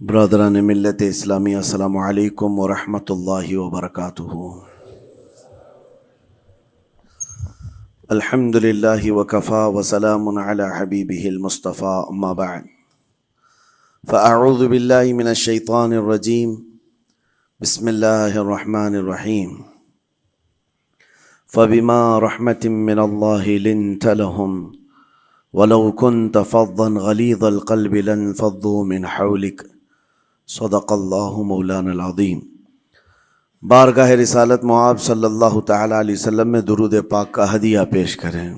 برادران ملت اسلامی، السلام علیکم ورحمۃ اللہ وبرکاتہ۔ الحمد للہ وکفا وسلام علی حبیبہ المصطفیٰ، اما بعد فاعوذ باللہ من الشیطان الرجیم، بسم اللہ الرحمن الرحیم۔ فبما رحمۃ من اللہ لنت لهم ولو كنت فظا غلیظ القلب لانفضوا من حولک، صدق اللہ مولانا العظیم۔ بارگاہ رسالت معاب صلی اللہ تعالی علیہ وسلم میں درود پاک کا ہدیہ پیش کریں۔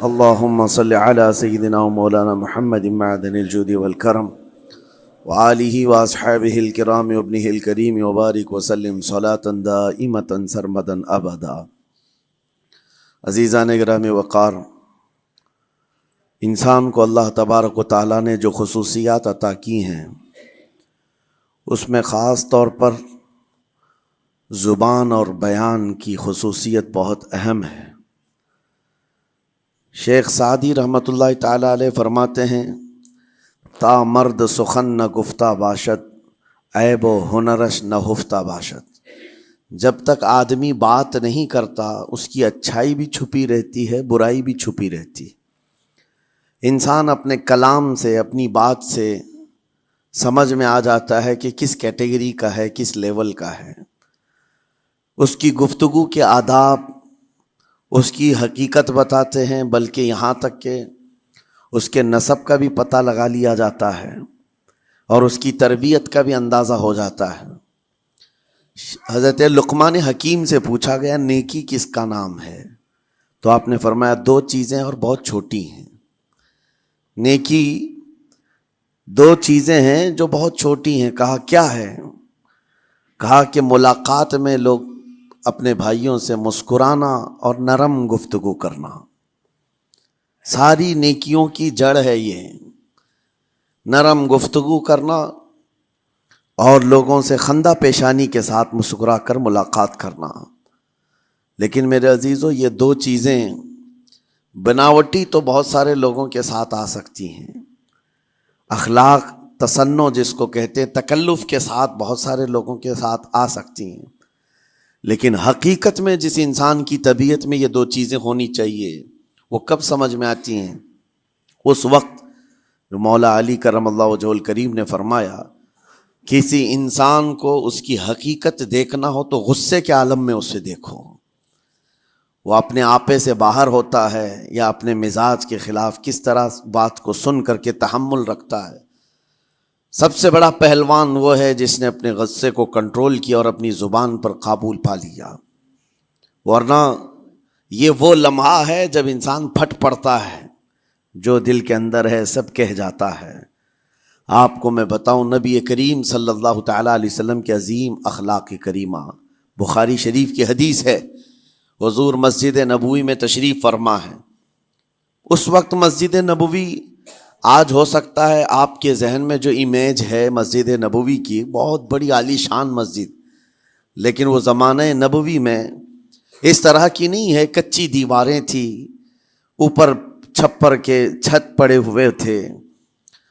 اللہم صلی علی سیدنا و مولانا محمد معدن الجود والکرم وآلہ واصحابہ الکرام وابنہ الکریم وبارک وسلم صلاة دائمة سرمدا ابدا۔ عزیزان گرامی وقار، انسان کو اللہ تبارک و تعالیٰ نے جو خصوصیات عطا کی ہیں، اس میں خاص طور پر زبان اور بیان کی خصوصیت بہت اہم ہے۔ شیخ سعدی رحمۃ اللہ تعالی علیہ فرماتے ہیں، تا مرد سخن نہ گفتہ باشد، عیب و ہنرش نہ ہفتہ باشد۔ جب تک آدمی بات نہیں کرتا، اس کی اچھائی بھی چھپی رہتی ہے، برائی بھی چھپی رہتی ہے۔ انسان اپنے کلام سے، اپنی بات سے سمجھ میں آ جاتا ہے کہ کس کیٹیگری کا ہے، کس لیول کا ہے۔ اس کی گفتگو کے آداب اس کی حقیقت بتاتے ہیں، بلکہ یہاں تک کہ اس کے نسب کا بھی پتہ لگا لیا جاتا ہے اور اس کی تربیت کا بھی اندازہ ہو جاتا ہے۔ حضرت لقمان حکیم سے پوچھا گیا، نیکی کس کا نام ہے؟ تو آپ نے فرمایا، دو چیزیں اور بہت چھوٹی ہیں۔ نیکی دو چیزیں ہیں جو بہت چھوٹی ہیں۔ کہا کیا ہے؟ کہا کہ ملاقات میں لوگ اپنے بھائیوں سے مسکرانا اور نرم گفتگو کرنا۔ ساری نیکیوں کی جڑ ہے یہ، نرم گفتگو کرنا اور لوگوں سے خندہ پیشانی کے ساتھ مسکرا کر ملاقات کرنا۔ لیکن میرے عزیزو، یہ دو چیزیں بناوٹی تو بہت سارے لوگوں کے ساتھ آ سکتی ہیں، اخلاق تصنع جس کو کہتے ہیں، تکلف کے ساتھ بہت سارے لوگوں کے ساتھ آ سکتی ہیں، لیکن حقیقت میں جس انسان کی طبیعت میں یہ دو چیزیں ہونی چاہیے، وہ کب سمجھ میں آتی ہیں؟ اس وقت جو مولا علی کرم اللہ وجہہ الکریم نے فرمایا، کسی انسان کو اس کی حقیقت دیکھنا ہو تو غصے کے عالم میں اسے دیکھو۔ وہ اپنے آپے سے باہر ہوتا ہے یا اپنے مزاج کے خلاف کس طرح بات کو سن کر کے تحمل رکھتا ہے۔ سب سے بڑا پہلوان وہ ہے جس نے اپنے غصے کو کنٹرول کیا اور اپنی زبان پر قابو پا لیا، ورنہ یہ وہ لمحہ ہے جب انسان پھٹ پڑتا ہے، جو دل کے اندر ہے سب کہہ جاتا ہے۔ آپ کو میں بتاؤں، نبی کریم صلی اللہ تعالیٰ علیہ وسلم کے عظیم اخلاق کریمہ، بخاری شریف کی حدیث ہے، حضور مسجد نبوی میں تشریف فرما ہے۔ اس وقت مسجد نبوی، آج ہو سکتا ہے آپ کے ذہن میں جو امیج ہے مسجد نبوی کی، بہت بڑی عالی شان مسجد، لیکن وہ زمانہ نبوی میں اس طرح کی نہیں ہے۔ کچی دیواریں تھی، اوپر چھپر کے چھت پڑے ہوئے تھے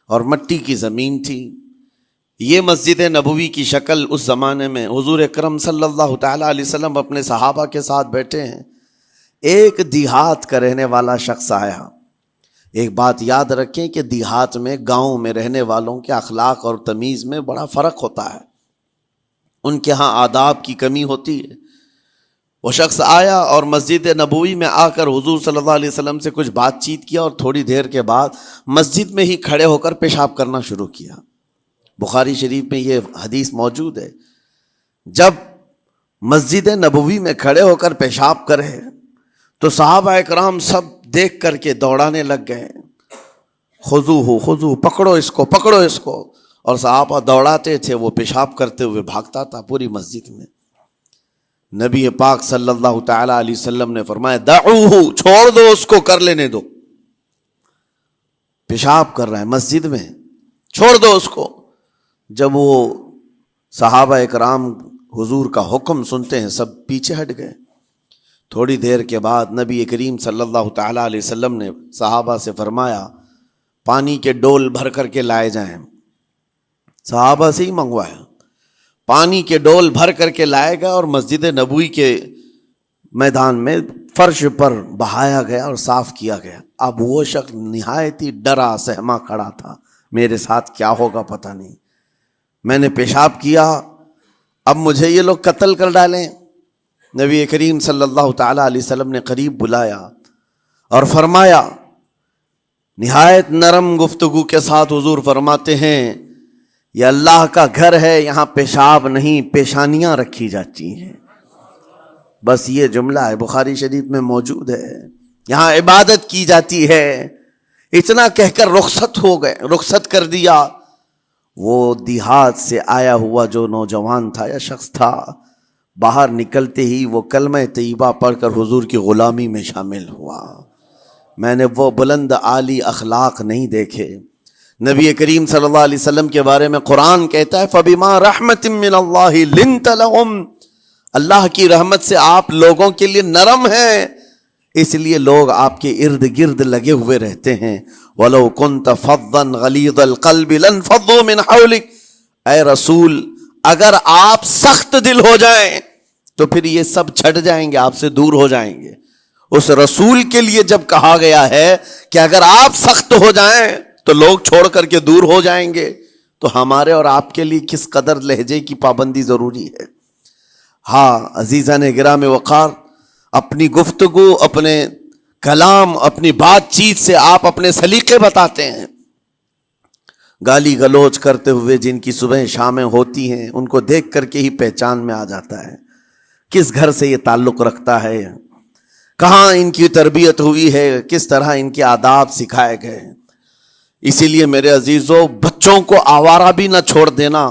اور مٹی کی زمین تھی۔ یہ مسجد نبوی کی شکل اس زمانے میں حضور اکرم صلی اللہ تعالیٰ علیہ وسلم اپنے صحابہ کے ساتھ بیٹھے ہیں۔ ایک دیہات کا رہنے والا شخص آیا۔ ایک بات یاد رکھیں کہ دیہات میں، گاؤں میں رہنے والوں کے اخلاق اور تمیز میں بڑا فرق ہوتا ہے، ان کے ہاں آداب کی کمی ہوتی ہے۔ وہ شخص آیا اور مسجد نبوی میں آ کر حضور صلی اللہ علیہ وسلم سے کچھ بات چیت کیا، اور تھوڑی دیر کے بعد مسجد میں ہی کھڑے ہو کر پیشاب کرنا شروع کیا۔ بخاری شریف میں یہ حدیث موجود ہے۔ جب مسجد نبوی میں کھڑے ہو کر پیشاب کرے تو صحابہ اکرام سب دیکھ کر کے دوڑانے لگ گئے، خذوہ خذوہ، پکڑو اس کو، پکڑو اس کو، اور صحابہ دوڑاتے تھے، وہ پیشاب کرتے ہوئے بھاگتا تھا پوری مسجد میں۔ نبی پاک صلی اللہ تعالی علیہ وسلم نے فرمایا، دعوہ، چھوڑ دو اس کو، کر لینے دو، پیشاب کر رہا ہے مسجد میں، چھوڑ دو اس کو۔ جب وہ صحابہ اکرام حضور کا حکم سنتے ہیں، سب پیچھے ہٹ گئے۔ تھوڑی دیر کے بعد نبی کریم صلی اللہ تعالیٰ علیہ وسلم نے صحابہ سے فرمایا، پانی کے ڈول بھر کر کے لائے جائیں۔ صحابہ سے ہی منگوایا، پانی کے ڈول بھر کر کے لائے گا اور مسجد نبوی کے میدان میں فرش پر بہایا گیا اور صاف کیا گیا۔ اب وہ شخص نہایت ہی ڈرا سہما کھڑا تھا، میرے ساتھ کیا ہوگا پتہ نہیں، میں نے پیشاب کیا، اب مجھے یہ لوگ قتل کر ڈالیں۔ نبی کریم صلی اللہ تعالی علیہ وسلم نے قریب بلایا اور فرمایا، نہایت نرم گفتگو کے ساتھ حضور فرماتے ہیں، یہ اللہ کا گھر ہے، یہاں پیشاب نہیں پیشانیاں رکھی جاتی ہیں۔ بس یہ جملہ ہے، بخاری شریف میں موجود ہے، یہاں عبادت کی جاتی ہے۔ اتنا کہہ کر رخصت ہو گئے، رخصت کر دیا۔ وہ دیہات سے آیا ہوا جو نوجوان تھا یا شخص تھا، باہر نکلتے ہی وہ کلمہ طیبہ پڑھ کر حضور کی غلامی میں شامل ہوا۔ میں نے وہ بلند عالی اخلاق نہیں دیکھے۔ نبی کریم صلی اللہ علیہ وسلم کے بارے میں قرآن کہتا ہے، فَبِمَا رَحْمَةٍ مِّنَ اللَّهِ لِنْتَ لَهُمْ، اللہ کی رحمت سے آپ لوگوں کے لیے نرم ہیں، اس لیے لوگ آپ کے ارد گرد لگے ہوئے رہتے ہیں۔ وَلَوْ كُنْتَ فَظًّا غَلِيظَ الْقَلْبِ لَانفَضُّوا مِنْ حَوْلِكَ، اے رسول اگر آپ سخت دل ہو جائیں تو پھر یہ سب چھٹ جائیں گے، آپ سے دور ہو جائیں گے۔ اس رسول کے لیے جب کہا گیا ہے کہ اگر آپ سخت ہو جائیں تو لوگ چھوڑ کر کے دور ہو جائیں گے، تو ہمارے اور آپ کے لیے کس قدر لہجے کی پابندی ضروری ہے۔ ہاں عزیزان گرام وقار، اپنی گفتگو، اپنے کلام، اپنی بات چیت سے آپ اپنے سلیقے بتاتے ہیں۔ گالی گلوچ کرتے ہوئے جن کی صبح شامیں ہوتی ہیں، ان کو دیکھ کر کے ہی پہچان میں آ جاتا ہے کس گھر سے یہ تعلق رکھتا ہے، کہاں ان کی تربیت ہوئی ہے، کس طرح ان کے آداب سکھائے گئے۔ اسی لیے میرے عزیزو، بچوں کو آوارہ بھی نہ چھوڑ دینا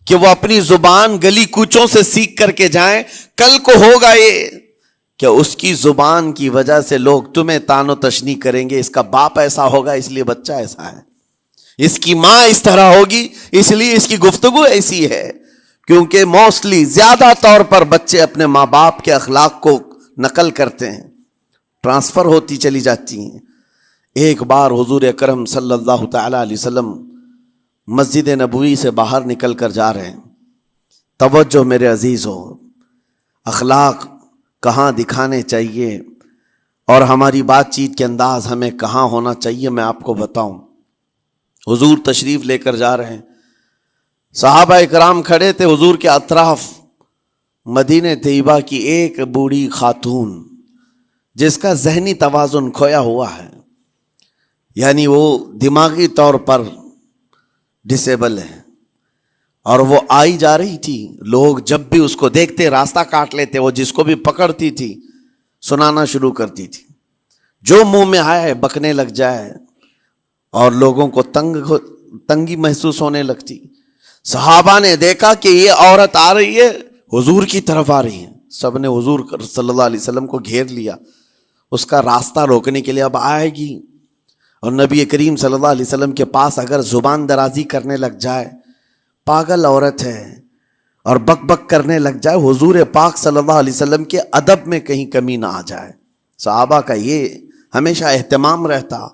کہ وہ اپنی زبان گلی کوچوں سے سیکھ کر کے جائیں۔ کل کو ہوگا یہ کہ اس کی زبان کی وجہ سے لوگ تمہیں تان و تشنیع کریں گے، اس کا باپ ایسا ہوگا اس لیے بچہ ایسا ہے، اس کی ماں اس طرح ہوگی اس لیے اس کی گفتگو ایسی ہے۔ کیونکہ موسٹلی زیادہ طور پر بچے اپنے ماں باپ کے اخلاق کو نقل کرتے ہیں، ٹرانسفر ہوتی چلی جاتی ہیں۔ ایک بار حضور اکرم صلی اللہ تعالی علیہ وسلم مسجد نبوی سے باہر نکل کر جا رہے ہیں۔ توجہ میرے عزیزو، اخلاق کہاں دکھانے چاہیے اور ہماری بات چیت کے انداز ہمیں کہاں ہونا چاہیے، میں آپ کو بتاؤں۔ حضور تشریف لے کر جا رہے ہیں، صحابہ اکرام کھڑے تھے حضور کے اطراف۔ مدینہ طیبہ کی ایک بوڑھی خاتون جس کا ذہنی توازن کھویا ہوا ہے، یعنی وہ دماغی طور پر ڈسیبل ہے، اور وہ آئی جا رہی تھی۔ لوگ جب بھی اس کو دیکھتے راستہ کاٹ لیتے، وہ جس کو بھی پکڑتی تھی سنانا شروع کرتی تھی، جو منہ میں آئے بکنے لگ جائے، اور لوگوں کو تنگی محسوس ہونے لگتی۔ صحابہ نے دیکھا کہ یہ عورت آ رہی ہے، حضور کی طرف آ رہی ہے، سب نے حضور صلی اللہ علیہ وسلم کو گھیر لیا، اس کا راستہ روکنے کے لیے۔ اب آئے گی اور نبی کریم صلی اللہ علیہ وسلم کے پاس اگر زبان درازی کرنے لگ جائے، پاگل عورت ہے، اور بک بک کرنے لگ جائے، حضور پاک صلی اللہ علیہ وسلم کے ادب میں کہیں کمی نہ آ جائے۔ صحابہ کا یہ ہمیشہ اہتمام رہتا۔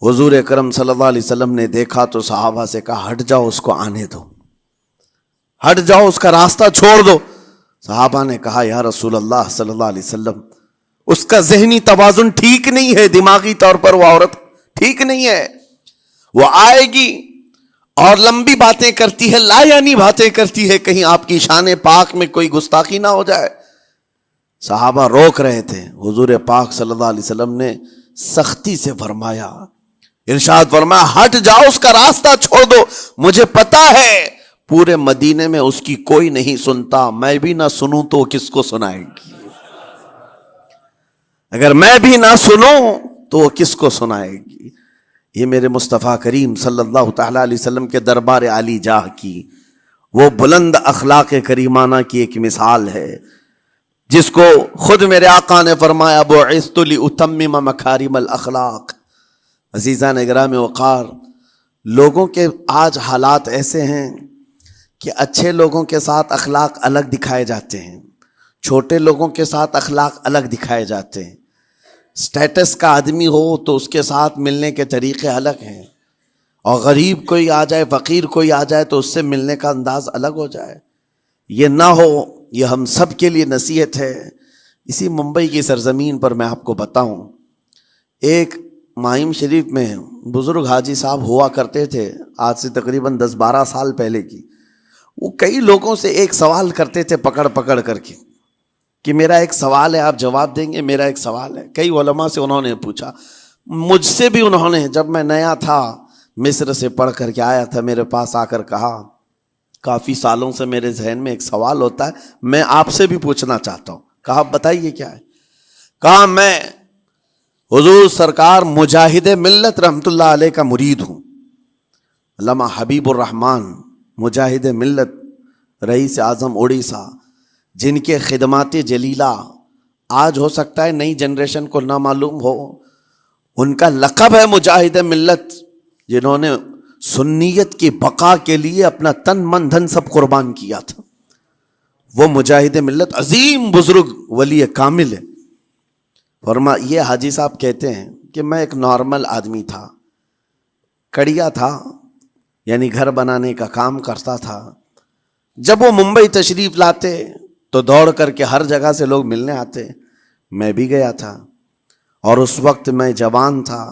حضور اکرم صلی اللہ علیہ وسلم نے دیکھا تو صحابہ سے کہا، ہٹ جاؤ، اس کو آنے دو، ہٹ جاؤ، اس کا راستہ چھوڑ دو۔ صحابہ نے کہا، یا رسول اللہ صلی اللہ علیہ وسلم، اس کا ذہنی توازن ٹھیک نہیں ہے، دماغی طور پر وہ عورت ٹھیک نہیں ہے، وہ آئے گی اور لمبی باتیں کرتی ہے، لا یعنی باتیں کرتی ہے، کہیں آپ کی شان پاک میں کوئی گستاخی نہ ہو جائے۔ صحابہ روک رہے تھے، حضور پاک صلی اللہ علیہ وسلم نے سختی سے فرمایا، ارشاد فرمایا، ہٹ جاؤ، اس کا راستہ چھوڑ دو، مجھے پتا ہے پورے مدینے میں اس کی کوئی نہیں سنتا، میں بھی نہ سنوں تو کس کو سنائے گی، اگر میں بھی نہ سنوں تو وہ کس کو سنائے گی۔ یہ میرے مصطفیٰ کریم صلی اللہ تعالی علیہ وسلم کے دربار عالی جاہ کی وہ بلند اخلاق کریمانہ کی ایک مثال ہے، جس کو خود میرے آقا نے فرمایا، بعثت لأتمم مکارم الاخلاق۔ عزیزان اکرام وقار، لوگوں کے آج حالات ایسے ہیں کہ اچھے لوگوں کے ساتھ اخلاق الگ دکھائے جاتے ہیں، چھوٹے لوگوں کے ساتھ اخلاق الگ دکھائے جاتے ہیں۔ سٹیٹس کا آدمی ہو تو اس کے ساتھ ملنے کے طریقے الگ ہیں، اور غریب کوئی آ جائے، فقیر کوئی آ جائے تو اس سے ملنے کا انداز الگ ہو جائے. یہ نہ ہو، یہ ہم سب کے لیے نصیحت ہے. اسی ممبئی کی سرزمین پر میں آپ کو بتاؤں، ایک ماہم شریف میں بزرگ حاجی صاحب ہوا کرتے تھے، آج سے تقریباً 10-12 سال پہلے کی. وہ کئی لوگوں سے ایک سوال کرتے تھے پکڑ پکڑ کر کے کہ میرا ایک سوال ہے، آپ جواب دیں گے، میرا ایک سوال ہے. کئی علماء سے انہوں نے پوچھا، مجھ سے بھی انہوں نے، جب میں نیا تھا مصر سے پڑھ کر کے آیا تھا، میرے پاس آ کر کہا کافی سالوں سے میرے ذہن میں ایک سوال ہوتا ہے، میں آپ سے بھی پوچھنا چاہتا ہوں. کہا بتائیے کیا ہے. کہا میں حضور سرکار مجاہد ملت رحمت اللہ علیہ کا مرید ہوں. علامہ حبیب الرحمن مجاہد ملت، رئیس اعظم اڑیسہ، جن کے خدمات جلیلہ آج ہو سکتا ہے نئی جنریشن کو نہ معلوم ہو، ان کا لقب ہے مجاہد ملت، جنہوں نے سنیت کی بقا کے لیے اپنا تن من دھن سب قربان کیا تھا. وہ مجاہد ملت عظیم بزرگ ولی کامل ہے. فرما یہ حاجی صاحب کہتے ہیں کہ میں ایک نارمل آدمی تھا، کڑیا تھا، یعنی گھر بنانے کا کام کرتا تھا. جب وہ ممبئی تشریف لاتے تو دوڑ کر کے ہر جگہ سے لوگ ملنے آتے. میں بھی گیا تھا، اور اس وقت میں جوان تھا.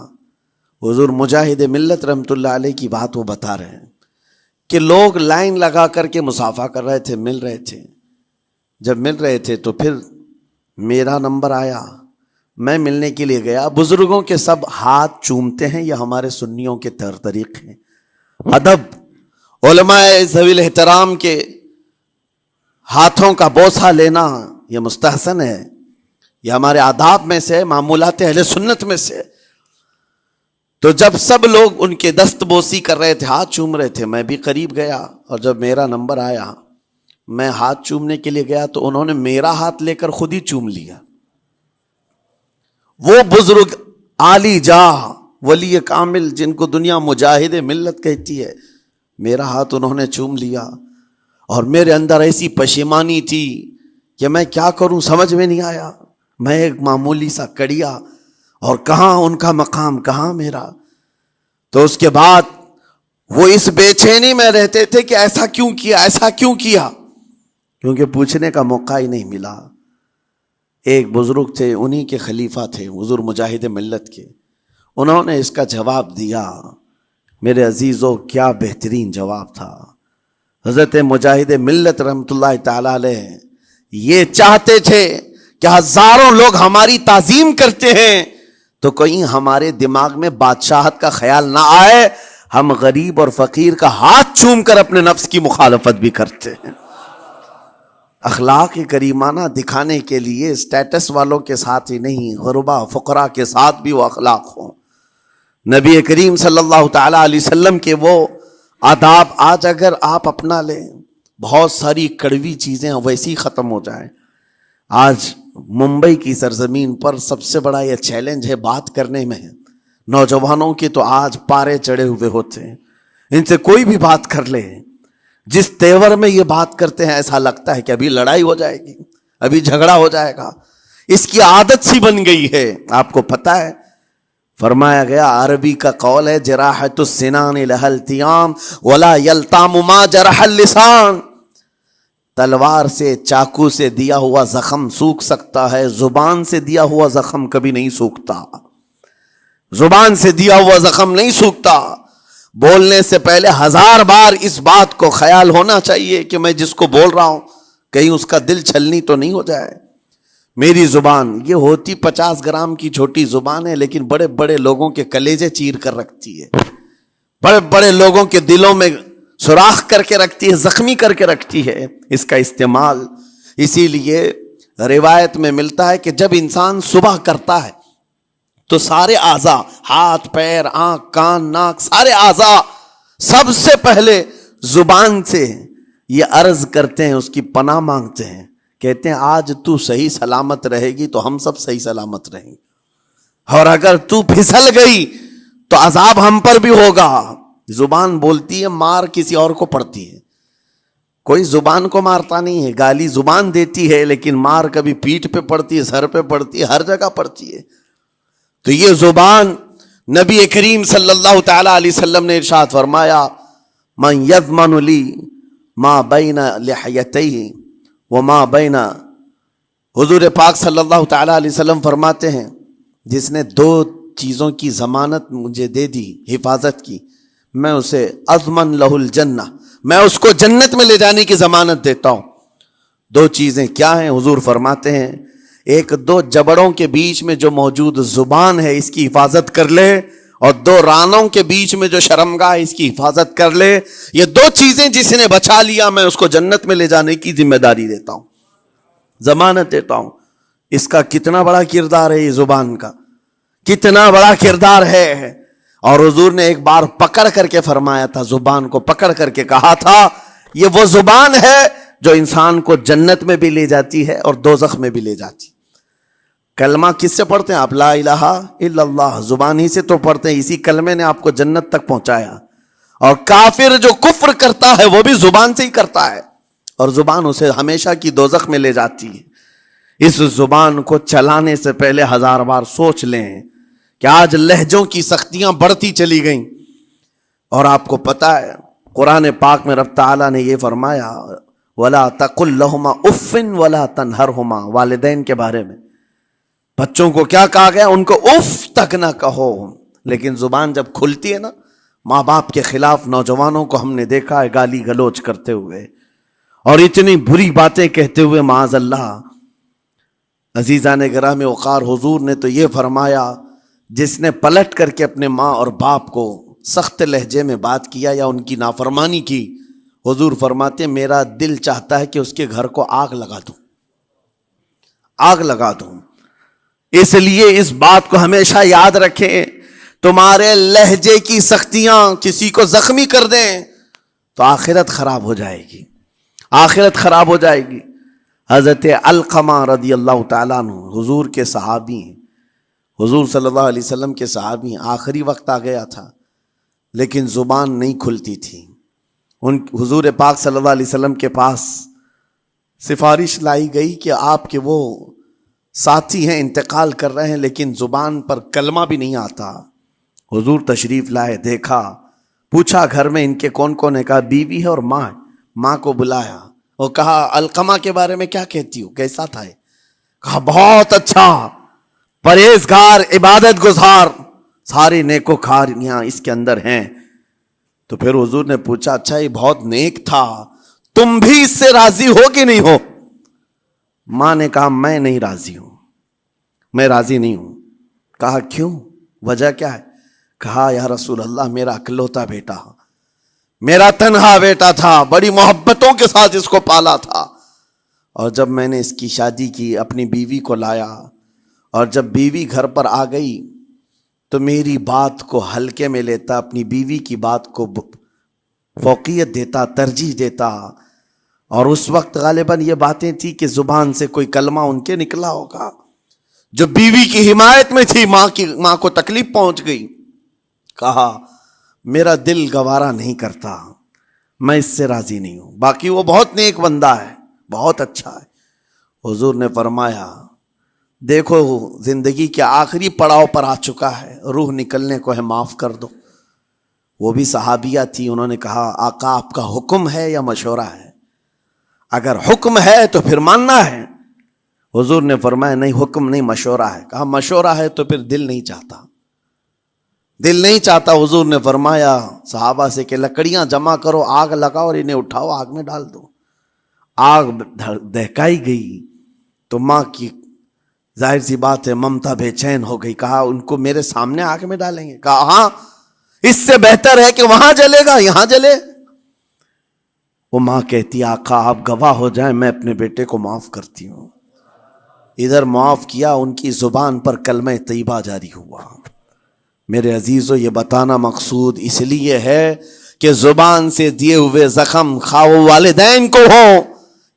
حضور مجاہد ملت رحمت اللہ علیہ کی بات وہ بتا رہے ہیں کہ لوگ لائن لگا کر کے مصافحہ کر رہے تھے، مل رہے تھے. جب مل رہے تھے تو پھر میرا نمبر آیا، میں ملنے کے لیے گیا. بزرگوں کے سب ہاتھ چومتے ہیں، یہ ہمارے سنیوں کے طور طریقے ہیں. ادب، علماء ذوی الاحترام کے ہاتھوں کا بوسہ لینا یہ مستحسن ہے، یہ ہمارے آداب میں سے، معمولات اہل سنت میں سے. تو جب سب لوگ ان کے دست بوسی کر رہے تھے، ہاتھ چوم رہے تھے، میں بھی قریب گیا، اور جب میرا نمبر آیا میں ہاتھ چومنے کے لیے گیا تو انہوں نے میرا ہاتھ لے کر خود ہی چوم لیا. وہ بزرگ عالی جاہ ولی کامل جن کو دنیا مجاہد ملت کہتی ہے، میرا ہاتھ انہوں نے چوم لیا. اور میرے اندر ایسی پشیمانی تھی کہ میں کیا کروں سمجھ میں نہیں آیا. میں ایک معمولی سا کڑیا، اور کہاں ان کا مقام کہاں میرا. تو اس کے بعد وہ اس بے چینی میں رہتے تھے کہ ایسا کیوں کیا، ایسا کیوں کیا، کیونکہ پوچھنے کا موقع ہی نہیں ملا. ایک بزرگ تھے، انہی کے خلیفہ تھے حضور مجاہد ملت کے، انہوں نے اس کا جواب دیا. میرے عزیزو کیا بہترین جواب تھا. حضرت مجاہد ملت رحمت اللہ تعالی علیہ یہ چاہتے تھے کہ ہزاروں لوگ ہماری تعظیم کرتے ہیں تو کہیں ہمارے دماغ میں بادشاہت کا خیال نہ آئے، ہم غریب اور فقیر کا ہاتھ چوم کر اپنے نفس کی مخالفت بھی کرتے ہیں. اخلاق کریمانہ دکھانے کے لیے اسٹیٹس والوں کے ساتھ ہی نہیں، غربا فقراء کے ساتھ بھی وہ اخلاق ہوں. نبی کریم صلی اللہ تعالی علیہ وسلم کے وہ آداب آج اگر آپ اپنا لیں، بہت ساری کڑوی چیزیں ویسی ختم ہو جائیں. آج ممبئی کی سرزمین پر سب سے بڑا یہ چیلنج ہے بات کرنے میں. نوجوانوں کے تو آج پارے چڑھے ہوئے ہوتے ہیں، ان سے کوئی بھی بات کر لے، جس تیور میں یہ بات کرتے ہیں ایسا لگتا ہے کہ ابھی لڑائی ہو جائے گی، ابھی جھگڑا ہو جائے گا. اس کی عادت سی بن گئی ہے. آپ کو پتہ ہے فرمایا گیا، عربی کا قول ہے جراحت السنان لها التیام ولا یلتام ما جرح اللسان. تلوار سے، چاقو سے دیا ہوا زخم سوکھ سکتا ہے، زبان سے دیا ہوا زخم کبھی نہیں سوکھتا. زبان سے دیا ہوا زخم نہیں سوکھتا. بولنے سے پہلے 1000 بار اس بات کو خیال ہونا چاہیے کہ میں جس کو بول رہا ہوں کہیں اس کا دل چھلنی تو نہیں ہو جائے. میری زبان یہ ہوتی 50 گرام کی چھوٹی زبان ہے، لیکن بڑے بڑے لوگوں کے کلیجے چیر کر رکھتی ہے، بڑے بڑے لوگوں کے دلوں میں سوراخ کر کے رکھتی ہے، زخمی کر کے رکھتی ہے اس کا استعمال. اسی لیے روایت میں ملتا ہے کہ جب انسان صبح کرتا ہے تو سارے اعضاء، ہاتھ پیر آنکھ کان ناک، سارے اعضاء سب سے پہلے زبان سے یہ عرض کرتے ہیں، اس کی پناہ مانگتے ہیں، کہتے ہیں آج تو صحیح سلامت رہے گی تو ہم سب صحیح سلامت رہیں گے، اور اگر تو پھسل گئی تو عذاب ہم پر بھی ہوگا. زبان بولتی ہے، مار کسی اور کو پڑتی ہے. کوئی زبان کو مارتا نہیں ہے، گالی زبان دیتی ہے، لیکن مار کبھی پیٹھ پہ پڑتی ہے، سر پہ پڑتی ہے، ہر جگہ پڑتی ہے. تو یہ زبان نبی کریم صلی اللہ تعالی علیہ وسلم نے ارشاد فرمایا من یضمن لی ما بین لحیتیہ وما بین، حضور پاک صلی اللہ تعالی علیہ وسلم فرماتے ہیں جس نے دو چیزوں کی ضمانت مجھے دے دی، حفاظت کی، میں اسے اضمن لہ الجنہ، میں اس کو جنت میں لے جانے کی ضمانت دیتا ہوں۔ دو چیزیں کیا ہیں؟ حضور فرماتے ہیں ایک دو جبڑوں کے بیچ میں جو موجود زبان ہے اس کی حفاظت کر لے، اور دو رانوں کے بیچ میں جو شرمگاہ ہے اس کی حفاظت کر لے، یہ دو چیزیں جس نے بچا لیا میں اس کو جنت میں لے جانے کی ذمہ داری دیتا ہوں، ضمانت دیتا ہوں۔ اس کا کتنا بڑا کردار ہے، یہ زبان کا کتنا بڑا کردار ہے۔ اور حضور نے ایک بار پکڑ کر کے فرمایا تھا، زبان کو پکڑ کر کے کہا تھا یہ وہ زبان ہے جو انسان کو جنت میں بھی لے جاتی ہے اور دوزخ میں بھی لے جاتی۔ کلمہ کس سے پڑھتے ہیں آپ؟ لا الہ الا اللہ، زبان ہی سے تو پڑھتے ہیں، اسی کلمے نے آپ کو جنت تک پہنچایا۔ اور کافر جو کفر کرتا ہے وہ بھی زبان سے ہی کرتا ہے، اور زبان اسے ہمیشہ کی دوزخ میں لے جاتی ہے۔ اس زبان کو چلانے سے پہلے 1000 بار سوچ لیں کہ آج لہجوں کی سختیاں بڑھتی چلی گئیں، اور آپ کو پتہ ہے قرآن پاک میں رب تعالیٰ نے یہ فرمایا وَلَا تَقُلْ لَهُمَا اُفٍّ وَلَا تَنْهَرْهُمَا، والدین کے بارے میں بچوں کو کیا کہا گیا؟ ان کو اف تک نہ کہو۔ لیکن زبان جب کھلتی ہے نا، ماں باپ کے خلاف نوجوانوں کو ہم نے دیکھا ہے گالی گلوچ کرتے ہوئے اور اتنی بری باتیں کہتے ہوئے، معاذ اللہ۔ عزیزان گرامی وقار، حضور نے تو یہ فرمایا جس نے پلٹ کر کے اپنے ماں اور باپ کو سخت لہجے میں بات کیا یا ان کی نافرمانی کی، حضور فرماتے ہیں میرا دل چاہتا ہے کہ اس کے گھر کو آگ لگا دوں، آگ لگا دوں۔ اس لیے اس بات کو ہمیشہ یاد رکھیں، تمہارے لہجے کی سختیاں کسی کو زخمی کر دیں تو آخرت خراب ہو جائے گی، آخرت خراب ہو جائے گی۔ حضرت علقمہ رضی اللہ تعالیٰ عنہ حضور کے صحابی ہیں، حضور صلی اللہ علیہ وسلم کے صحابی ہیں، آخری وقت آ گیا تھا لیکن زبان نہیں کھلتی تھی۔ حضور پاک صلی اللہ علیہ وسلم کے پاس سفارش لائی گئی کہ آپ کے وہ ساتھی ہیں انتقال کر رہے ہیں لیکن زبان پر کلمہ بھی نہیں آتا۔ حضور تشریف لائے، دیکھا، پوچھا گھر میں ان کے کون کون ہے؟ کہا بیوی ہے اور ماں ہے۔ ماں کو بلایا اور کہا علقمہ کے بارے میں کیا کہتی ہو، کیسا تھا؟ کہا بہت اچھا، پرہیزگار، عبادت گزار، سارے نیکوکاریاں اس کے اندر ہیں۔ تو پھر حضور نے پوچھا اچھا یہ بہت نیک تھا، تم بھی اس سے راضی ہو کہ نہیں ہو؟ ماں نے کہا میں نہیں راضی ہوں، میں راضی نہیں ہوں۔ کہا کیوں، وجہ کیا ہے؟ کہا یا رسول اللہ میرا اکلوتا بیٹا، میرا تنہا بیٹا تھا، بڑی محبتوں کے ساتھ اس کو پالا تھا، اور جب میں نے اس کی شادی کی اپنی بیوی کو لایا، اور جب بیوی گھر پر آ گئی تو میری بات کو ہلکے میں لیتا، اپنی بیوی کی بات کو فوقیت دیتا، ترجیح دیتا، اور اس وقت غالباً یہ باتیں تھی کہ زبان سے کوئی کلمہ ان کے نکلا ہوگا جو بیوی کی حمایت میں تھی، ماں کو تکلیف پہنچ گئی۔ کہا میرا دل گوارا نہیں کرتا، میں اس سے راضی نہیں ہوں، باقی وہ بہت نیک بندہ ہے، بہت اچھا ہے۔ حضور نے فرمایا دیکھو زندگی کے آخری پڑاؤ پر آ چکا ہے، روح نکلنے کو ہے، معاف کر دو۔ وہ بھی صحابیہ تھی، انہوں نے کہا آقا آپ کا حکم ہے یا مشورہ ہے؟ اگر حکم ہے تو پھر ماننا ہے۔ حضور نے فرمایا نہیں، حکم نہیں، مشورہ ہے۔ کہا مشورہ ہے تو پھر دل نہیں چاہتا، دل نہیں چاہتا۔ حضور نے فرمایا صحابہ سے کہ لکڑیاں جمع کرو، آگ لگاؤ اور انہیں اٹھاؤ، آگ میں ڈال دو۔ آگ دہکائی گئی تو ماں کی ظاہر سی بات ہے ممتا بے چین ہو گئی۔ کہا ان کو میرے سامنے آگ میں ڈالیں گے؟ کہا ہاں، اس سے بہتر ہے کہ وہاں جلے گا، یہاں جلے۔ وہ ماں کہتی آقا آپ گواہ ہو جائیں، میں اپنے بیٹے کو معاف کرتی ہوں۔ ادھر معاف کیا، ان کی زبان پر کلمہ طیبہ جاری ہوا۔ میرے عزیزو یہ بتانا مقصود اس لیے ہے کہ زبان سے دیے ہوئے زخم خواہ والدین کو ہو،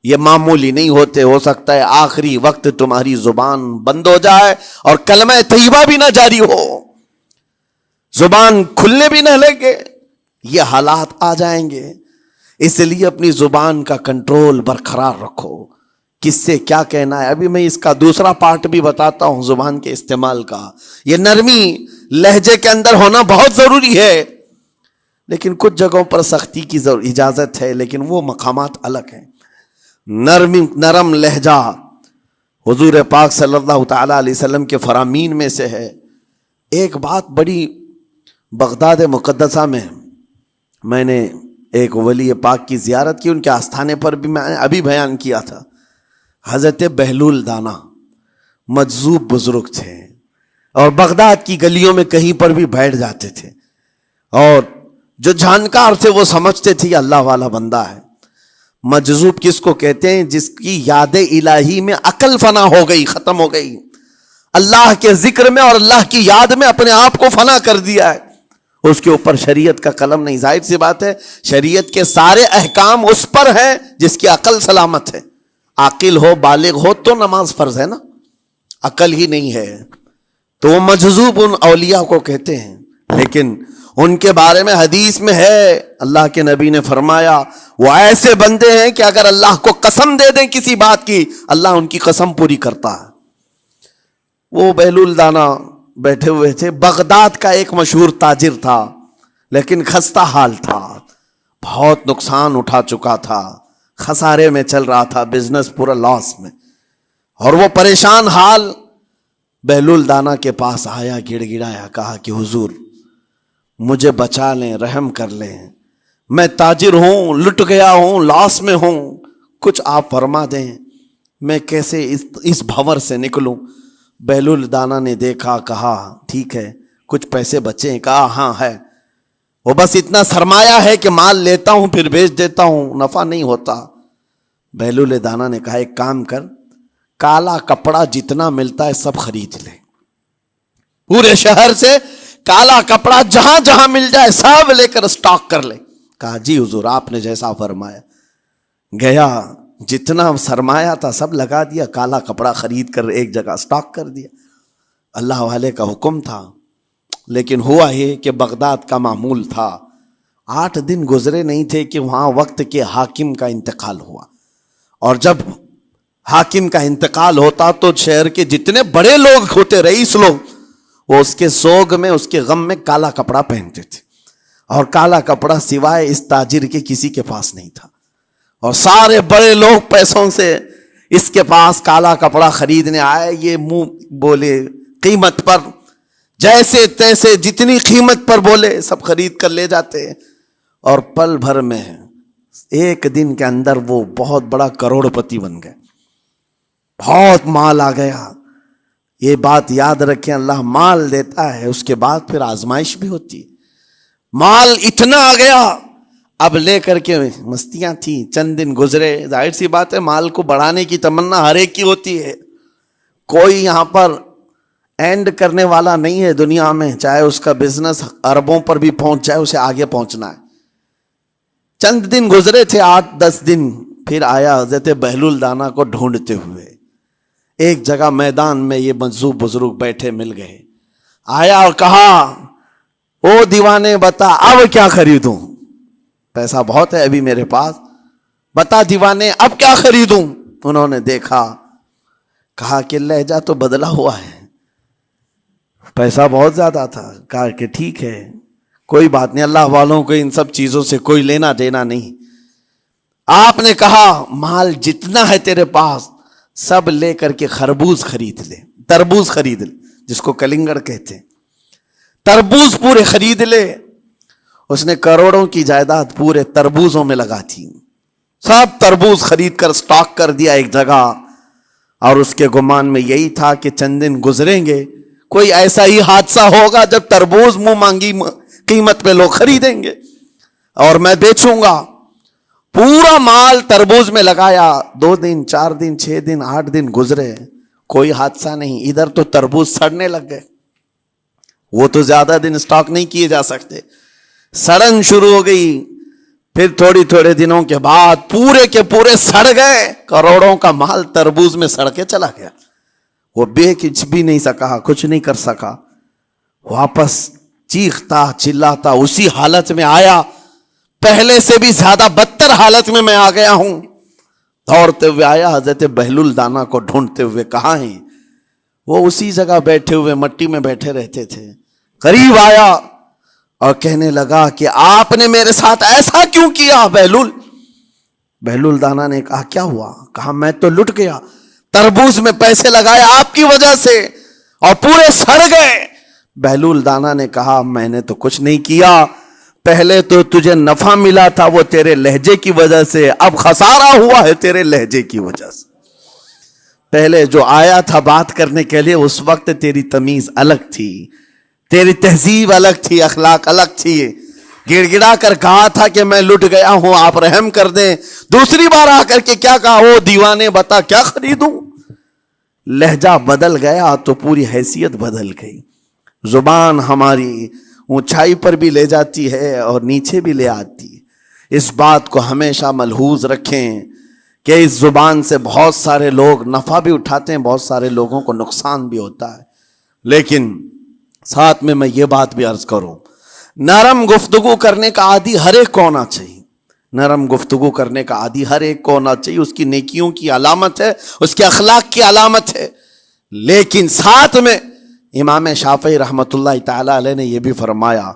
یہ معمولی نہیں ہوتے۔ ہو سکتا ہے آخری وقت تمہاری زبان بند ہو جائے اور کلمہ طیبہ بھی نہ جاری ہو، زبان کھلنے بھی نہ لگے، یہ حالات آ جائیں گے۔ اس لیے اپنی زبان کا کنٹرول برقرار رکھو، کس سے کیا کہنا ہے۔ ابھی میں اس کا دوسرا پارٹ بھی بتاتا ہوں زبان کے استعمال کا۔ یہ نرمی لہجے کے اندر ہونا بہت ضروری ہے، لیکن کچھ جگہوں پر سختی کی اجازت ہے، لیکن وہ مقامات الگ ہیں۔ نرم لہجہ حضور پاک صلی اللہ تعالی علیہ وسلم کے فرامین میں سے ہے۔ ایک بات بڑی بغداد مقدسہ میں نے ایک ولی پاک کی زیارت کی، ان کے آستانے پر بھی میں نے ابھی بیان کیا تھا۔ حضرت بہلول دانا مجذوب بزرگ تھے، اور بغداد کی گلیوں میں کہیں پر بھی بیٹھ جاتے تھے، اور جو جانکار تھے وہ سمجھتے تھے اللہ والا بندہ ہے۔ مجذوب کس کو کہتے ہیں؟ جس کی یاد الہی میں عقل فنا ہو گئی، ختم ہو گئی، اللہ کے ذکر میں اور اللہ کی یاد میں اپنے آپ کو فنا کر دیا ہے، اس کے اوپر شریعت کا قلم نہیں۔ ظاہر سی بات ہے شریعت کے سارے احکام اس پر ہیں جس کی عقل سلامت ہے۔ عاقل ہو، بالغ ہو تو نماز فرض ہے نا، عقل ہی نہیں ہے تو وہ مجذوب ان اولیاء کو کہتے ہیں۔ لیکن ان کے بارے میں حدیث میں ہے، اللہ کے نبی نے فرمایا وہ ایسے بندے ہیں کہ اگر اللہ کو قسم دے دیں کسی بات کی، اللہ ان کی قسم پوری کرتا ہے۔ وہ بہلول دانا بیٹھے ہوئے تھے، بغداد کا ایک مشہور تاجر تھا، لیکن خستہ حال تھا، بہت نقصان اٹھا چکا تھا، خسارے میں چل رہا تھا، بزنس پورا لاس میں، اور وہ پریشان حال بہلول دانا کے پاس آیا، گڑ گڑایا، کہا کہ حضور مجھے بچا لیں، رحم کر لیں، میں تاجر ہوں، لٹ گیا ہوں، لاس میں ہوں، کچھ آپ فرما دیں، میں کیسے اس بھنور سے نکلوں؟ بہلول دانا نے دیکھا، کہا ٹھیک ہے کچھ پیسے بچے ہیں؟ کہا ہاں ہے، وہ بس اتنا سرمایہ ہے کہ مال لیتا ہوں پھر بیچ دیتا ہوں، نفع نہیں ہوتا۔ بہلول دانا نے کہا ایک کام کر، کالا کپڑا جتنا ملتا ہے سب خرید لے، پورے شہر سے کالا کپڑا جہاں جہاں مل جائے سب لے کر اسٹاک کر لے۔ کہا جی حضور آپ نے جیسا فرمایا۔ گیا، جتنا سرمایہ تھا سب لگا دیا، کالا کپڑا خرید کر ایک جگہ اسٹاک کر دیا۔ اللہ والے کا حکم تھا، لیکن ہوا یہ کہ بغداد کا معمول تھا، 8 دن گزرے نہیں تھے کہ وہاں وقت کے حاکم کا انتقال ہوا، اور جب حاکم کا انتقال ہوتا تو شہر کے جتنے بڑے لوگ ہوتے، رئیس لوگ، وہ اس کے سوگ میں، اس کے غم میں کالا کپڑا پہنتے تھے، اور کالا کپڑا سوائے اس تاجر کے کسی کے پاس نہیں تھا، اور سارے بڑے لوگ پیسوں سے اس کے پاس کالا کپڑا خریدنے آئے، یہ منہ بولے قیمت پر، جیسے تیسے جتنی قیمت پر بولے سب خرید کر لے جاتے، اور پل بھر میں ایک دن کے اندر وہ بہت بڑا کروڑ پتی بن گئے، بہت مال آ گیا۔ یہ بات یاد رکھیں، اللہ مال دیتا ہے، اس کے بعد پھر آزمائش بھی ہوتی ہے۔ مال اتنا آ گیا، اب لے کر کے مستیاں تھیں، چند دن گزرے، ظاہر سی بات ہے مال کو بڑھانے کی تمنا ہر ایک کی ہوتی ہے، کوئی یہاں پر اینڈ کرنے والا نہیں ہے دنیا میں، چاہے اس کا بزنس اربوں پر بھی پہنچ جائے، اسے آگے پہنچنا ہے۔ چند دن گزرے تھے، 8-10 دن، پھر آیا حضرت بہلول دانا کو ڈھونڈتے ہوئے، ایک جگہ میدان میں یہ مجذوب بزرگ بیٹھے مل گئے، آیا اور کہا او دیوانے بتا اب کیا خریدوں، پیسہ بہت ہے ابھی میرے پاس، بتا دیوانے اب کیا خریدوں؟ انہوں نے دیکھا، کہا کہ لہجہ تو بدلا ہوا ہے، پیسہ بہت زیادہ تھا، کہا کہ ٹھیک ہے کوئی بات نہیں، اللہ والوں کو ان سب چیزوں سے کوئی لینا دینا نہیں۔ آپ نے کہا مال جتنا ہے تیرے پاس سب لے کر کے خربوز خرید لے، تربوز خرید لے، جس کو کلنگڑ کہتے ہیں، تربوز پورے خرید لے۔ اس نے کروڑوں کی جائیداد پورے تربوزوں میں لگا تھی، سب تربوز خرید کر سٹاک کر دیا ایک جگہ، اور اس کے گمان میں یہی تھا کہ چند دن گزریں گے، کوئی ایسا ہی حادثہ ہوگا جب تربوز منہ مانگی قیمت پہ لوگ خریدیں گے اور میں بیچوں گا۔ پورا مال تربوز میں لگایا، 2 دن 4 دن 6 دن 8 دن گزرے، کوئی حادثہ نہیں، ادھر تو تربوز سڑنے لگ گئے، وہ تو زیادہ دن سٹاک نہیں کیے جا سکتے، سڑن شروع ہو گئی، پھر تھوڑے دنوں کے بعد پورے کے پورے سڑ گئے، کروڑوں کا مال تربوز میں سڑ کے چلا گیا، وہ بیچ بھی نہیں سکا، کچھ نہیں کر سکا، واپس چیختا چلاتا اسی حالت میں آیا، پہلے سے بھی زیادہ بدتر حالت میں آ گیا ہوں، دوڑتے ہوئے آیا، حضرت بہلول دانا کو ڈھونڈتے ہوئے، کہاں ہیں؟ وہ اسی جگہ بیٹھے ہوئے مٹی میں بیٹھے رہتے تھے، قریب آیا اور کہنے لگا کہ آپ نے میرے ساتھ ایسا کیوں کیا بہلول؟ بہلول دانا نے کہا کیا ہوا؟ کہا میں تو لٹ گیا، تربوز میں پیسے لگائے آپ کی وجہ سے اور پورے سڑ گئے۔ بہلول دانا نے کہا میں نے تو کچھ نہیں کیا، پہلے تو تجھے نفع ملا تھا وہ تیرے لہجے کی وجہ سے، اب خسارہ ہوا ہے تیرے لہجے کی وجہ سے۔ پہلے جو آیا تھا بات کرنے کے لیے اس وقت تیری تمیز الگ تھی، تیری تہذیب الگ تھی، اخلاق الگ تھی، گڑ گڑا کر کہا تھا کہ میں لٹ گیا ہوں آپ رحم کر دیں۔ دوسری بار آ کر کے کیا کہا؟ او دیوانے بتا کیا خریدوں؟ لہجہ بدل گیا تو پوری حیثیت بدل گئی۔ زبان ہماری اونچائی پر بھی لے جاتی ہے اور نیچے بھی لے آتی ہے۔ اس بات کو ہمیشہ ملحوظ رکھیں کہ اس زبان سے بہت سارے لوگ نفع بھی اٹھاتے ہیں، بہت سارے لوگوں کو نقصان بھی ہوتا ہے۔ لیکن ساتھ میں یہ بات بھی عرض کروں، نرم گفتگو کرنے کا عادی ہر ایک کو ہونا چاہیے، نرم گفتگو کرنے کا عادی ہر ایک کو ہونا چاہیے، اس کی نیکیوں کی علامت ہے، اس کے اخلاق کی علامت ہے۔ لیکن ساتھ میں امام شافعی رحمۃ اللہ تعالی علیہ نے یہ بھی فرمایا،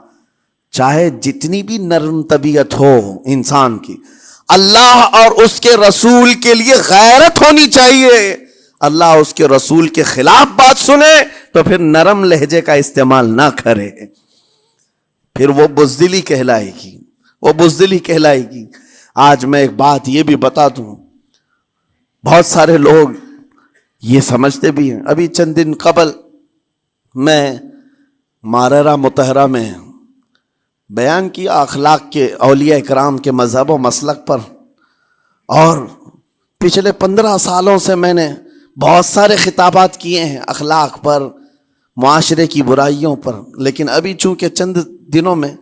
چاہے جتنی بھی نرم طبیعت ہو انسان کی، اللہ اور اس کے رسول کے لیے غیرت ہونی چاہیے۔ اللہ اس کے رسول کے خلاف بات سنے تو پھر نرم لہجے کا استعمال نہ کرے، پھر وہ بزدلی کہلائے گی، وہ بزدلی کہلائے گی۔ آج میں ایک بات یہ بھی بتا دوں، بہت سارے لوگ یہ سمجھتے بھی ہیں۔ ابھی چند دن قبل میں ماررہ مطہرہ میں بیان کیا اخلاق کے، اولیاء کرام کے مذہب و مسلک پر، اور پچھلے 15 سالوں سے میں نے بہت سارے خطابات کیے ہیں اخلاق پر، معاشرے کی برائیوں پر، لیکن ابھی چونکہ چند دنوں میں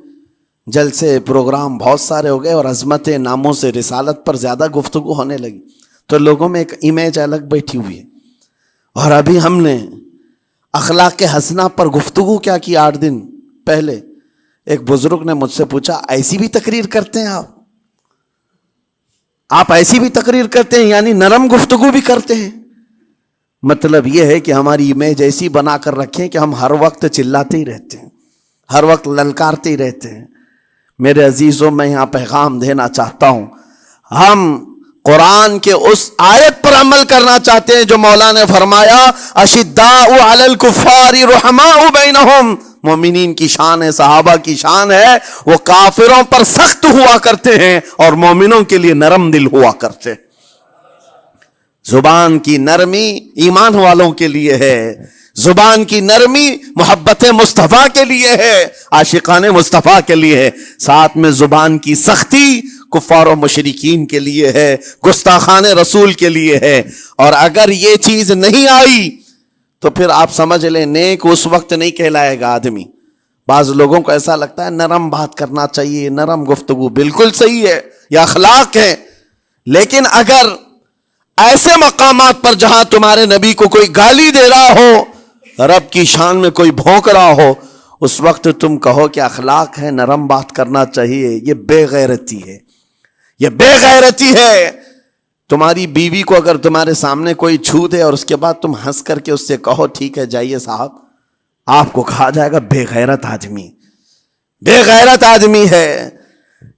جلسے پروگرام بہت سارے ہو گئے اور عظمت ناموں سے رسالت پر زیادہ گفتگو ہونے لگی، تو لوگوں میں ایک امیج الگ بیٹھی ہوئی ہے۔ اور ابھی ہم نے اخلاق حسنہ پر گفتگو کیا کی 8 دن پہلے، ایک بزرگ نے مجھ سے پوچھا ایسی بھی تقریر کرتے ہیں آپ ایسی بھی تقریر کرتے ہیں، یعنی نرم گفتگو بھی کرتے ہیں؟ مطلب یہ ہے کہ ہماری امیج ایسی بنا کر رکھیں کہ ہم ہر وقت چلاتے ہی رہتے ہیں، ہر وقت للکارتے ہی رہتے ہیں۔ میرے عزیزوں، میں یہاں پیغام دینا چاہتا ہوں، ہم قرآن کے اس آیت پر عمل کرنا چاہتے ہیں جو مولا نے فرمایا اشداء علی الکفار رحماء بینہم۔ مومنین کی شان ہے، صحابہ کی شان ہے، وہ کافروں پر سخت ہوا کرتے ہیں اور مومنوں کے لیے نرم دل ہوا کرتے ہیں۔ زبان کی نرمی ایمان والوں کے لیے ہے، زبان کی نرمی محبت مصطفیٰ کے لیے ہے، عاشقان مصطفیٰ کے لیے ہے، ساتھ میں زبان کی سختی کفار و مشرکین کے لیے ہے، گستاخان رسول کے لیے ہے۔ اور اگر یہ چیز نہیں آئی تو پھر آپ سمجھ لیں نیک اس وقت نہیں کہلائے گا آدمی۔ بعض لوگوں کو ایسا لگتا ہے نرم بات کرنا چاہیے، نرم گفتگو، بالکل صحیح ہے، یہ اخلاق ہے، لیکن اگر ایسے مقامات پر جہاں تمہارے نبی کو کوئی گالی دے رہا ہو، رب کی شان میں کوئی بھونک رہا ہو، اس وقت تم کہو کہ اخلاق ہے، نرم بات کرنا چاہیے، یہ بے غیرتی ہے، یہ بے غیرتی ہے۔ تمہاری بیوی کو اگر تمہارے سامنے کوئی چھو دے اور اس کے بعد تم ہنس کر کے اس سے کہو ٹھیک ہے جائیے صاحب، آپ کو کہا جائے گا بے غیرت آدمی، بے غیرت آدمی ہے۔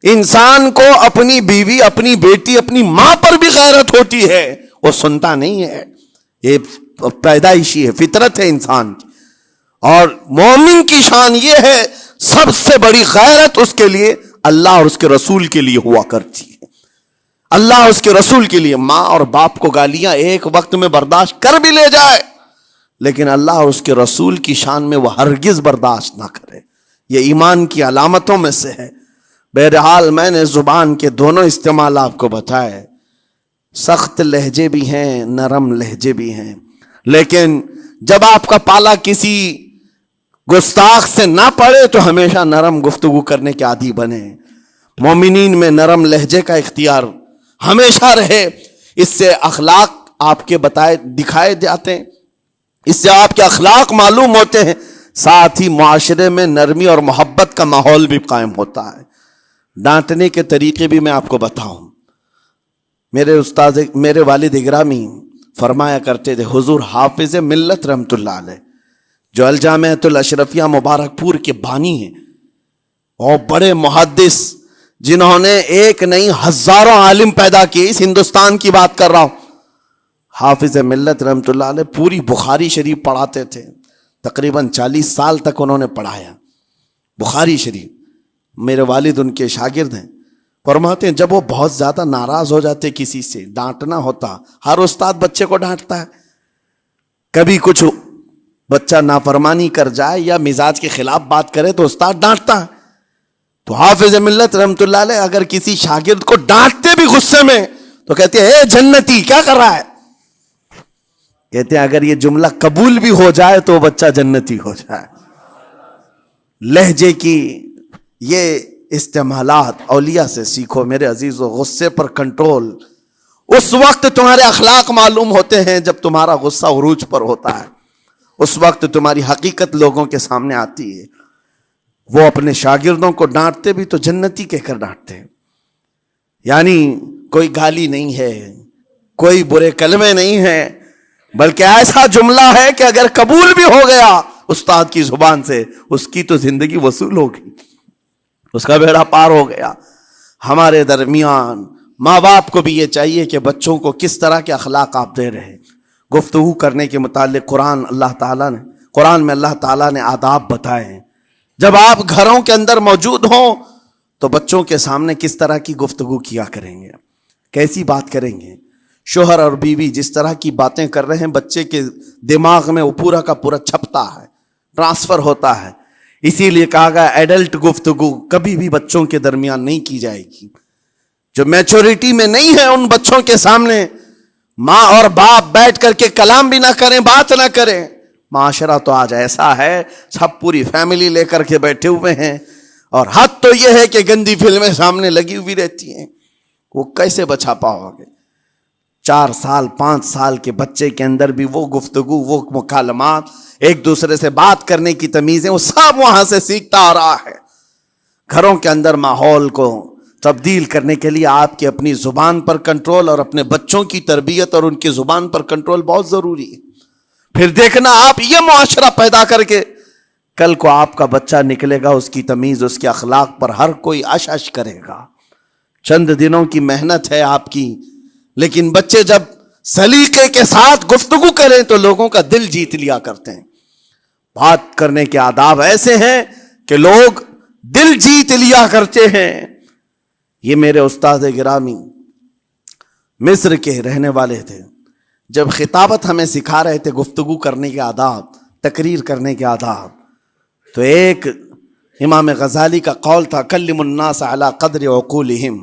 انسان کو اپنی بیوی، اپنی بیٹی، اپنی ماں پر بھی غیرت ہوتی ہے، وہ سنتا نہیں ہے، یہ پیدائشی ہے، فطرت ہے انسان کی۔ اور مومن کی شان یہ ہے، سب سے بڑی غیرت اس کے لیے اللہ اور اس کے رسول کے لیے ہوا کرتی ہے۔ اللہ اور اس کے رسول کے لیے ماں اور باپ کو گالیاں ایک وقت میں برداشت کر بھی لے جائے، لیکن اللہ اور اس کے رسول کی شان میں وہ ہرگز برداشت نہ کرے، یہ ایمان کی علامتوں میں سے ہے۔ بہرحال میں نے زبان کے دونوں استعمال آپ کو بتائے، سخت لہجے بھی ہیں، نرم لہجے بھی ہیں، لیکن جب آپ کا پالا کسی گستاخ سے نہ پڑے تو ہمیشہ نرم گفتگو کرنے کے عادی بنے۔ مومنین میں نرم لہجے کا اختیار ہمیشہ رہے، اس سے اخلاق آپ کے بتائے دکھائے جاتے ہیں، اس سے آپ کے اخلاق معلوم ہوتے ہیں، ساتھ ہی معاشرے میں نرمی اور محبت کا ماحول بھی قائم ہوتا ہے۔ ڈانٹنے کے طریقے بھی میں آپ کو بتاؤں، میرے والد اگرامی فرمایا کرتے تھے، حضور حافظ ملت رحمت اللہ علیہ جو الجامعۃ الاشرفیہ مبارک پور کے بانی ہیں اور بڑے محدث، جنہوں نے ایک نہیں ہزاروں عالم پیدا کیے، اس ہندوستان کی بات کر رہا ہوں، حافظ ملت رحمۃ اللہ علیہ پوری بخاری شریف پڑھاتے تھے، تقریباً 40 سال تک انہوں نے پڑھایا بخاری شریف. میرے والد ان کے شاگرد ہیں. فرماتے ہیں جب وہ بہت زیادہ ناراض ہو جاتے کسی سے، ڈانٹنا ہوتا، ہر استاد بچے کو ڈانٹتا ہے، کبھی کچھ بچہ نافرمانی کر جائے یا مزاج کے خلاف بات کرے تو استاد ڈانٹتا ہے. تو حافظ ملت رحمۃ اللہ علیہ اگر کسی شاگرد کو ڈانٹتے بھی غصے میں تو کہتے ہیں اے جنتی کیا کر رہا ہے. کہتے ہیں اگر یہ جملہ قبول بھی ہو جائے تو بچہ جنتی ہو جائے. لہجے کی یہ استعمالات اولیاء سے سیکھو میرے عزیزو. غصے پر کنٹرول اس وقت تمہارے اخلاق معلوم ہوتے ہیں جب تمہارا غصہ عروج پر ہوتا ہے. اس وقت تمہاری حقیقت لوگوں کے سامنے آتی ہے. وہ اپنے شاگردوں کو ڈانٹتے بھی تو جنتی کہہ کر ڈانٹتے ہیں، یعنی کوئی گالی نہیں ہے، کوئی برے کلمے نہیں ہیں، بلکہ ایسا جملہ ہے کہ اگر قبول بھی ہو گیا استاد کی زبان سے، اس کی تو زندگی وصول ہوگی، اس کا بیڑا پار ہو گیا. ہمارے درمیان ماں باپ کو بھی یہ چاہیے کہ بچوں کو کس طرح کے اخلاق آپ دے رہے ہیں. گفتگو کرنے کے متعلق قرآن میں اللہ تعالیٰ نے آداب بتائے ہیں. جب آپ گھروں کے اندر موجود ہوں تو بچوں کے سامنے کس طرح کی گفتگو کیا کریں گے، کیسی بات کریں گے. شوہر اور بیوی جس طرح کی باتیں کر رہے ہیں بچے کے دماغ میں وہ پورا کا پورا چھپتا ہے، ٹرانسفر ہوتا ہے. اسی لیے کہا گیا ایڈلٹ گفتگو کبھی بھی بچوں کے درمیان نہیں کی جائے گی. جو میچورٹی میں نہیں ہے ان بچوں کے سامنے ماں اور باپ بیٹھ کر کے کلام بھی نہ کریں، بات نہ کریں. معاشرہ تو آج ایسا ہے سب پوری فیملی لے کر کے بیٹھے ہوئے ہیں، اور حد تو یہ ہے کہ گندی فلمیں سامنے لگی ہوئی رہتی ہیں. وہ کیسے بچا پاؤ گے؟ 4 سال 5 سال کے بچے کے اندر بھی وہ گفتگو، وہ مکالمات، ایک دوسرے سے بات کرنے کی تمیزیں، وہ سب وہاں سے سیکھتا آ رہا ہے. گھروں کے اندر ماحول کو تبدیل کرنے کے لیے آپ کی اپنی زبان پر کنٹرول اور اپنے بچوں کی تربیت اور ان کی زبان پر کنٹرول بہت ضروری ہے. پھر دیکھنا آپ یہ معاشرہ پیدا کر کے کل کو آپ کا بچہ نکلے گا، اس کی تمیز، اس کے اخلاق پر ہر کوئی اش اش کرے گا. چند دنوں کی محنت ہے آپ کی، لیکن بچے جب سلیقے کے ساتھ گفتگو کریں تو لوگوں کا دل جیت لیا کرتے ہیں. بات کرنے کے آداب ایسے ہیں کہ لوگ دل جیت لیا کرتے ہیں. یہ میرے استاد گرامی مصر کے رہنے والے تھے. جب خطابت ہمیں سکھا رہے تھے گفتگو کرنے کے آداب، تقریر کرنے کے آداب، تو ایک امام غزالی کا قول تھا کلم الناس علی قدر عقولہم،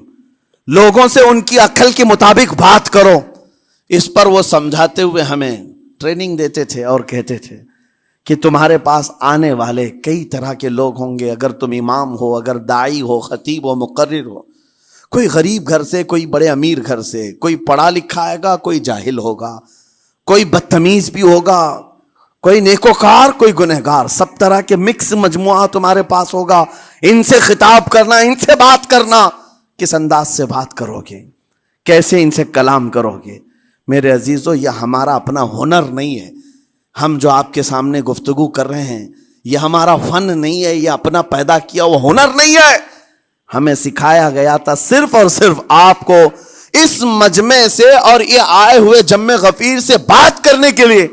لوگوں سے ان کی عقل کے مطابق بات کرو. اس پر وہ سمجھاتے ہوئے ہمیں ٹریننگ دیتے تھے اور کہتے تھے کہ تمہارے پاس آنے والے کئی طرح کے لوگ ہوں گے. اگر تم امام ہو، اگر داعی ہو، خطیب ہو، مقرر ہو، کوئی غریب گھر سے، کوئی بڑے امیر گھر سے، کوئی پڑھا لکھا آئے گا، کوئی جاہل ہوگا، کوئی بدتمیز بھی ہوگا، کوئی نیکوکار، کوئی گنہگار، سب طرح کے مکس مجموعہ تمہارے پاس ہوگا. ان سے خطاب کرنا، ان سے بات کرنا، کس انداز سے بات کرو گے، کیسے ان سے کلام کرو گے. میرے عزیزو یہ ہمارا اپنا ہنر نہیں ہے. ہم جو آپ کے سامنے گفتگو کر رہے ہیں یہ ہمارا فن نہیں ہے، یہ اپنا پیدا کیا وہ ہنر نہیں ہے. ہمیں سکھایا گیا تھا صرف اور صرف آپ کو اس مجمع سے اور یہ آئے ہوئے جمع غفیر سے بات کرنے کے لیے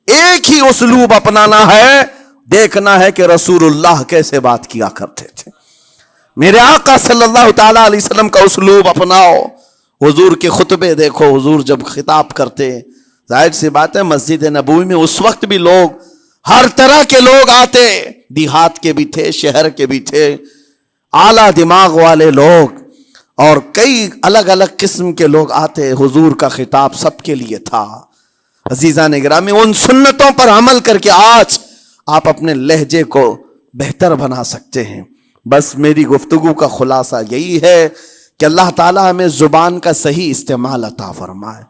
ایک ہی اسلوب اپنانا ہے. دیکھنا ہے کہ رسول اللہ کیسے بات کیا کرتے تھے. میرے آقا صلی اللہ تعالی علیہ وسلم کا اسلوب اپناؤ. حضور کے خطبے دیکھو، حضور جب خطاب کرتے، ظاہر سی بات ہے مسجد نبوی میں اس وقت بھی لوگ، ہر طرح کے لوگ آتے، دیہات کے بھی تھے، شہر کے بھی تھے، اعلیٰ دماغ والے لوگ اور کئی الگ الگ قسم کے لوگ آتے. حضور کا خطاب سب کے لیے تھا. عزیزان گرامی، ان سنتوں پر عمل کر کے آج آپ اپنے لہجے کو بہتر بنا سکتے ہیں. بس میری گفتگو کا خلاصہ یہی ہے کہ اللہ تعالیٰ ہمیں زبان کا صحیح استعمال عطا فرمائے،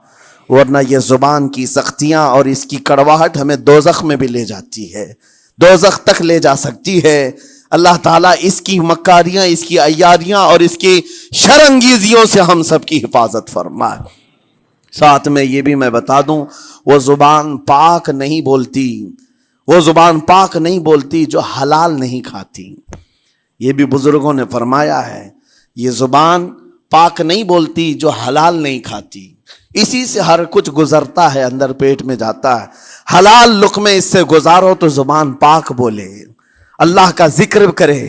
ورنہ یہ زبان کی سختیاں اور اس کی کڑواہٹ ہمیں دوزخ میں بھی لے جاتی ہے، دوزخ تک لے جا سکتی ہے. اللہ تعالیٰ اس کی مکاریاں، اس کی عیاریاں اور اس کی شرانگیزیوں سے ہم سب کی حفاظت فرمائے. ساتھ میں یہ بھی میں بتا دوں، وہ زبان پاک نہیں بولتی، وہ زبان پاک نہیں بولتی جو حلال نہیں کھاتی. یہ بھی بزرگوں نے فرمایا ہے، یہ زبان پاک نہیں بولتی جو حلال نہیں کھاتی. اسی سے ہر کچھ گزرتا ہے، اندر پیٹ میں جاتا ہے. حلال لقمے اس سے گزارو تو زبان پاک بولے، اللہ کا ذکر کرے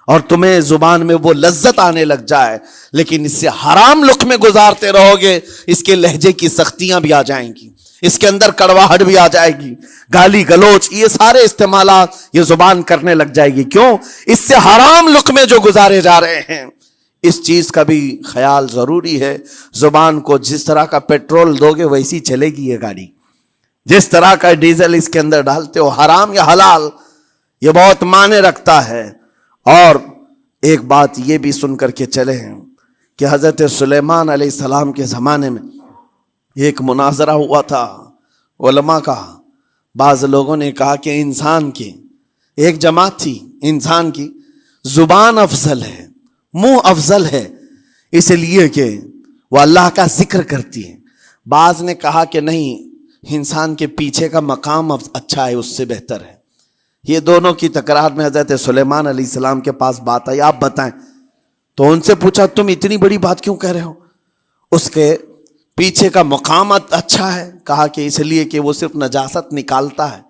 اور تمہیں زبان میں وہ لذت آنے لگ جائے. لیکن اس سے حرام لقمے گزارتے رہو گے، اس کے لہجے کی سختیاں بھی آ جائیں گی، اس کے اندر کڑواہٹ بھی آ جائے گی، گالی گلوچ، یہ سارے استعمالات یہ زبان کرنے لگ جائے گی. کیوں؟ اس سے حرام لقمے جو گزارے جا رہے ہیں. اس چیز کا بھی خیال ضروری ہے. زبان کو جس طرح کا پیٹرول دو گے ویسی چلے گی یہ گاڑی. جس طرح کا ڈیزل اس کے اندر ڈالتے ہو، حرام یا حلال، یہ بہت معنی رکھتا ہے. اور ایک بات یہ بھی سن کر کے چلے ہیں کہ حضرت سلیمان علیہ السلام کے زمانے میں ایک مناظرہ ہوا تھا علماء کا. بعض لوگوں نے کہا کہ انسان کی ایک جماعت تھی، انسان کی زبان افضل ہے، منہ افضل ہے، اس لیے کہ وہ اللہ کا ذکر کرتی ہے. بعض نے کہا کہ نہیں، انسان کے پیچھے کا مقام اچھا ہے، اس سے بہتر ہے. یہ دونوں کی تکرار میں حضرت سلیمان علیہ السلام کے پاس بات آئی، آپ بتائیں. تو ان سے پوچھا تم اتنی بڑی بات کیوں کہہ رہے ہو؟ اس کے پیچھے کا مقام اچھا ہے. کہا کہ اس لیے کہ وہ صرف نجاست نکالتا ہے،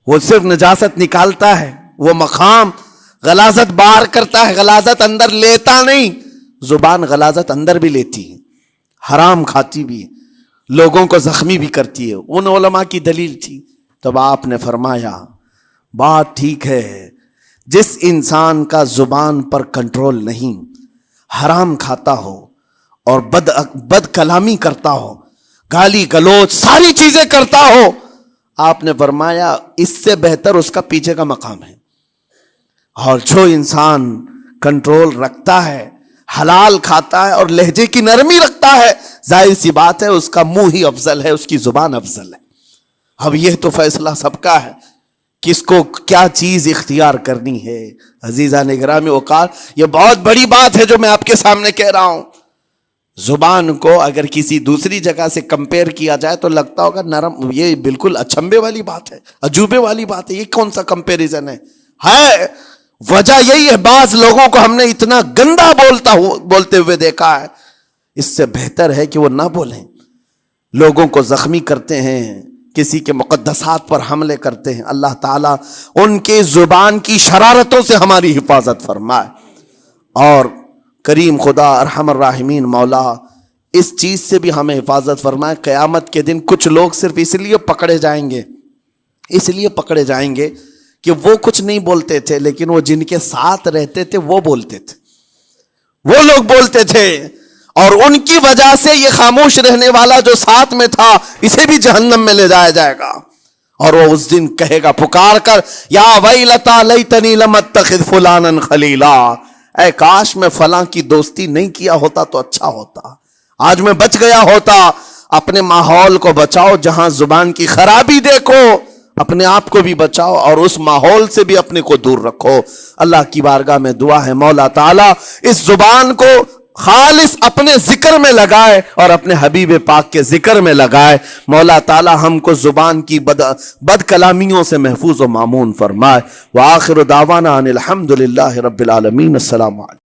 وہ صرف نجاست نکالتا ہے، وہ مقام غلاظت باہر کرتا ہے، غلاظت اندر لیتا نہیں. زبان غلاظت اندر بھی لیتی ہے، حرام کھاتی بھی ہے، لوگوں کو زخمی بھی کرتی ہے. ان علماء کی دلیل تھی. تب آپ نے فرمایا بات ٹھیک ہے، جس انسان کا زبان پر کنٹرول نہیں، حرام کھاتا ہو اور بد کلامی کرتا ہو، گالی گلوچ ساری چیزیں کرتا ہو، آپ نے فرمایا اس سے بہتر اس کا پیچھے کا مقام ہے. اور جو انسان کنٹرول رکھتا ہے، حلال کھاتا ہے اور لہجے کی نرمی رکھتا ہے، ظاہر سی بات ہے اس کا منہ ہی افضل ہے، اس کی زبان افضل ہے. اب یہ تو فیصلہ سب کا ہے، کس کو کیا چیز اختیار کرنی ہے. عزیزان گرامی اوقات، یہ بہت بڑی بات ہے جو میں آپ کے سامنے کہہ رہا ہوں. زبان کو اگر کسی دوسری جگہ سے کمپیئر کیا جائے تو لگتا ہوگا نرم، یہ بالکل اچنبے والی بات ہے، عجوبے والی بات ہے، یہ کون سا کمپیریزن ہے. وجہ یہی ہے، بعض لوگوں کو ہم نے اتنا گندا بولتے ہوئے دیکھا ہے. اس سے بہتر ہے کہ وہ نہ بولیں. لوگوں کو زخمی کرتے ہیں، کسی کے مقدسات پر حملے کرتے ہیں. اللہ تعالیٰ ان کے زبان کی شرارتوں سے ہماری حفاظت فرمائے. اور کریم خدا ارحم الراحمین مولا اس چیز سے بھی ہمیں حفاظت فرمائے. قیامت کے دن کچھ لوگ صرف اس لیے پکڑے جائیں گے کہ وہ کچھ نہیں بولتے تھے، لیکن وہ جن کے ساتھ رہتے تھے وہ بولتے تھے، وہ لوگ بولتے تھے، اور ان کی وجہ سے یہ خاموش رہنے والا جو ساتھ میں تھا اسے بھی جہنم میں لے جایا جائے گا. اور وہ اس دن کہے گا پکار کر، یا ویلتا لیتنی لم اتخذ فلانا خلیلا، اے کاش میں فلاں کی دوستی نہیں کیا ہوتا تو اچھا ہوتا، آج میں بچ گیا ہوتا. اپنے ماحول کو بچاؤ، جہاں زبان کی خرابی دیکھو اپنے آپ کو بھی بچاؤ اور اس ماحول سے بھی اپنے کو دور رکھو. اللہ کی بارگاہ میں دعا ہے مولا تعالیٰ اس زبان کو خالص اپنے ذکر میں لگائے اور اپنے حبیب پاک کے ذکر میں لگائے. مولا تعالیٰ ہم کو زبان کی بد کلامیوں سے محفوظ و مامون فرمائے. وآخر دعوانا ان الحمد للہ رب العالمین. السلام علیکم.